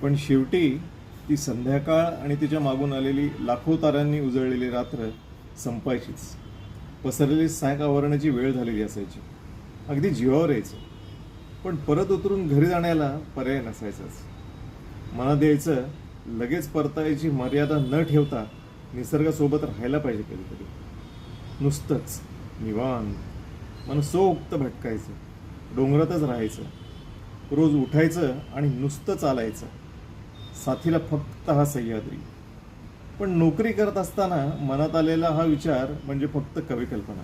पण शेवटी ती संध्याकाळ आणि तिच्या मागून आलेली लाखो ताऱ्यांनी उजळलेली रात्र संपायचीच. पसरलेली सायक आवरण्याची वेळ झालेली असायची. अगदी जीवावर यायचं, पण परत उतरून घरी जाण्याला पर्याय नसायचाच. मनात यायचं, लगेच परतायची मर्यादा न ठेवता निसर्गासोबत राहायला पाहिजे कधीतरी. नुसतंच निवांत मनसोक्त भटकायचं, डोंगरातच राहायचं, रोज उठायचं आणि नुसतं चालायचं. साथीला फक्त हा सह्याद्री. पण नोकरी करत असताना मनात आलेला हा विचार म्हणजे फक्त कविकल्पना.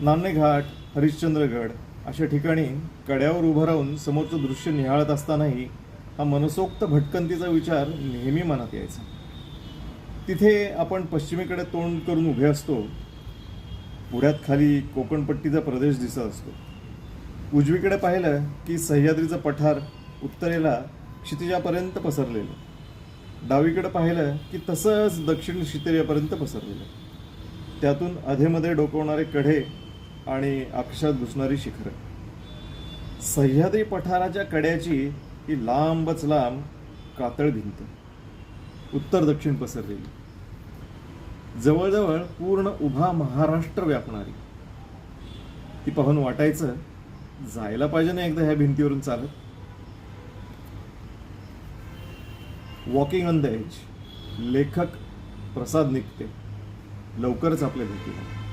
नाणे घाट, हरिश्चंद्रगड अशा ठिकाणी कड्यावर उभं राहून समोरचं दृश्य निहाळत असतानाही हा मनसोक्त भटकंतीचा विचार नेहमी मनात यायचा. तिथे आपण पश्चिमेकडे तोंड करून उभे असतो. पुढ्यात खाली कोकणपट्टीचा प्रदेश दिसत असतो. उजवीकडे पाहिलं की सह्याद्रीचं पठार उत्तरेला क्षितिजापर्यंत पसरलेलं. डावीकडे पाहिलं की तसंच दक्षिण क्षितिजापर्यंत पसरलेलं. त्यातून अधेमध्ये डोकवणारे कढे आणि आकाशात घुसणारी शिखरं. सह्याद्री पठाराच्या कड्याची ही लांबच लांब कातळ भिंत, उत्तर दक्षिण पसरलेली, जवळजवळ पूर्ण उभा महाराष्ट्र व्यापणारी. ती पाहून वाटायचं, जायला पाहिजे ना एकदा ह्या भिंतीवरून चालत. वॉकिंग ऑन द एज, लेखक प्रसाद निकटे. लवकरच आपल्या भेटीला.